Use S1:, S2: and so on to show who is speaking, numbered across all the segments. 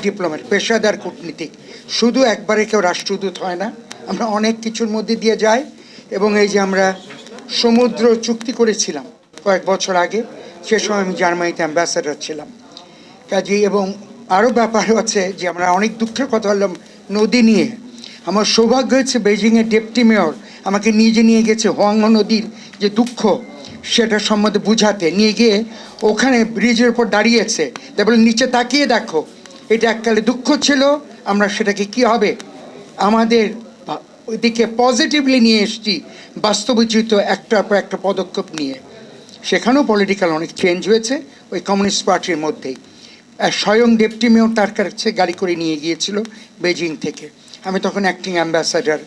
S1: Diplomat, পেশাদার কূটনীতিক। শুধু একবারে কেউ রাষ্ট্রদূত হয় না, আমরা অনেক কিছুর মধ্যে দিয়ে যাই। এবং এই যে আমরা সমুদ্র চুক্তি করেছিলাম কয়েক বছর আগে, সে সময় আমি জার্মানিতে অ্যাম্বাসেডর ছিলাম। কাজে এবং আরও ব্যাপার আছে যে আমরা অনেক দুঃখের কথা বললাম নদী নিয়ে। আমার সৌভাগ্য হয়েছে বেজিংয়ের ডেপুটি মেয়র আমাকে নিজে নিয়ে গেছে হোয়াংহো নদীর যে দুঃখ সেটা সম্বন্ধে বুঝাতে নিয়ে গিয়ে ওখানে ব্রিজের উপর দাঁড়িয়েছে, তারপরে নিচে তাকিয়ে দেখো এটা এককালে দুঃখ ছিল, আমরা সেটাকে কি হবে আমাদের ওইদিকে পজিটিভলি নিয়ে এসছি বাস্তবোচিত একটার পর একটা পদক্ষেপ নিয়ে। সেখানেও পলিটিক্যাল অনেক চেঞ্জ হয়েছে ওই কমিউনিস্ট পার্টির মধ্যেই। স্বয়ং ডেপুটি মেয়র তার কাছে গাড়ি করে নিয়ে গিয়েছিল বেজিং থেকে। আমি তখন অ্যাক্টিং অ্যাম্বাসাডার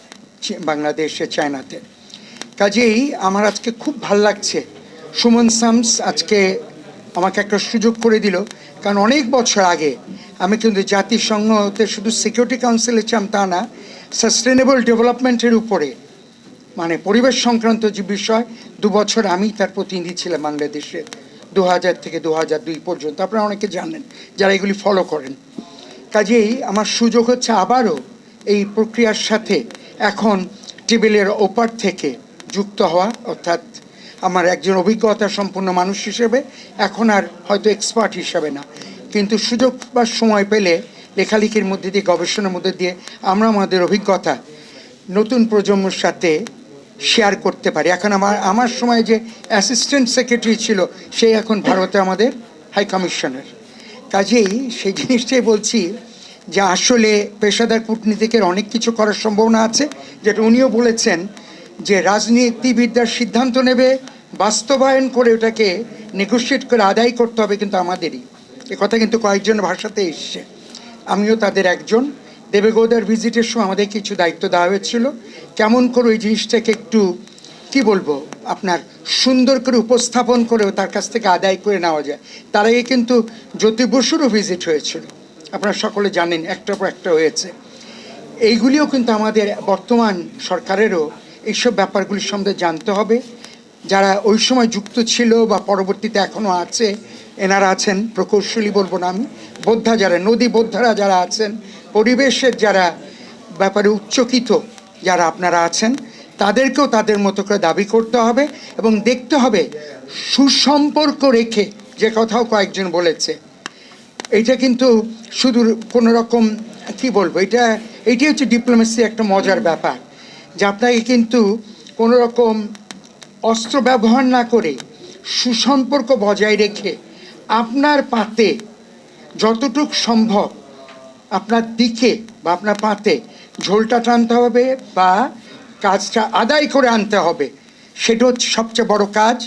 S1: বাংলাদেশে চায়নাতে। কাজেই আমার আজকে খুব ভাল লাগছে সুমন সামস আজকে আমাকে একটা সুযোগ করে দিল। কারণ অনেক বছর আগে আমি কিন্তু জাতিসংঘতে শুধু সিকিউরিটি কাউন্সিলে ছিলাম তা না, সাস্টেনেবল ডেভেলপমেন্টের উপরে মানে পরিবেশ সংক্রান্ত যে বিষয় 2 বছর আমি তার প্রতিনিধি ছিলাম বাংলাদেশে 2000 থেকে 2002 পর্যন্ত। আপনারা অনেকে জানেন যারা এগুলি ফলো করেন। কাজেই আমার সুযোগ হচ্ছে আবারও এই প্রক্রিয়ার সাথে এখন টেবিলের ওপার থেকে যুক্ত হওয়া, অর্থাৎ আমার একজন অভিজ্ঞতা সম্পন্ন মানুষ হিসেবে, এখন আর হয়তো এক্সপার্ট হিসাবে না, কিন্তু সুযোগ বা সময় পেলে লেখালেখির মধ্যে দিয়ে গবেষণার মধ্যে দিয়ে আমরা আমাদের অভিজ্ঞতা নতুন প্রজন্মের সাথে শেয়ার করতে পারি। এখন আমার সময় যে অ্যাসিস্ট্যান্ট সেক্রেটারি ছিল সে এখন ভারতে আমাদের হাই কমিশনার। কাজেই সেই জিনিসটাই বলছি যে আসলে পেশাদার কূটনীতিকের অনেক কিছু করার সম্ভাবনা আছে, যেটা উনিও বলেছেন যে রাজনীতিবিদরা সিদ্ধান্ত নেবে, বাস্তবায়ন করে ওটাকে নেগোশিয়েট করে আদায় করতে হবে কিন্তু আমাদেরই। কথা কিন্তু কয়েকজন ভাষাতে এসছে, আমিও তাদের একজন। দেবেগৌদার ভিজিটের সময় আমাদের কিছু দায়িত্ব দেওয়া হয়েছিল, কেমন করে ওই জিনিসটাকে একটু কি বলবো আপনার সুন্দর করে উপস্থাপন করেও তার কাছ থেকে আদায় করে নেওয়া যায়। তার আগে কিন্তু জ্যোতি বসুরও ভিজিট হয়েছিল, আপনারা সকলে জানেন, একটার পর একটা হয়েছে। এইগুলিও কিন্তু আমাদের বর্তমান সরকারেরও এইসব ব্যাপারগুলির সম্বন্ধে জানতে হবে। যারা ওই সময় যুক্ত ছিল বা পরবর্তীতে এখনও আছে, এনারা আছেন প্রকৌশলী বলবো না আমি, বোদ্ধা যারা নদী বোদ্ধারা যারা আছেন, পরিবেশের যারা ব্যাপারে উচ্চকিত যারা আপনারা আছেন, তাদেরকেও তাদের মতো করে দাবি করতে হবে এবং দেখতে হবে সুসম্পর্ক রেখে, যে কথাও কয়েকজন বলেছে। এইটা কিন্তু শুধু কোনো রকম কী বলবো, এইটাই হচ্ছে ডিপ্লোমেসি একটা মজার ব্যাপার, যে আপনাকে কিন্তু কোনো রকম অস্ত্র ব্যবহার না করে সুসম্পর্ক বজায় রেখে আপনার পাতে যতটুক সম্ভব আপনার দিকে বা আপনার পাতে ঝোলটা টানতে হবে বা কাজটা আদায় করে আনতে হবে। সেটা হচ্ছে সবচেয়ে বড় কাজ।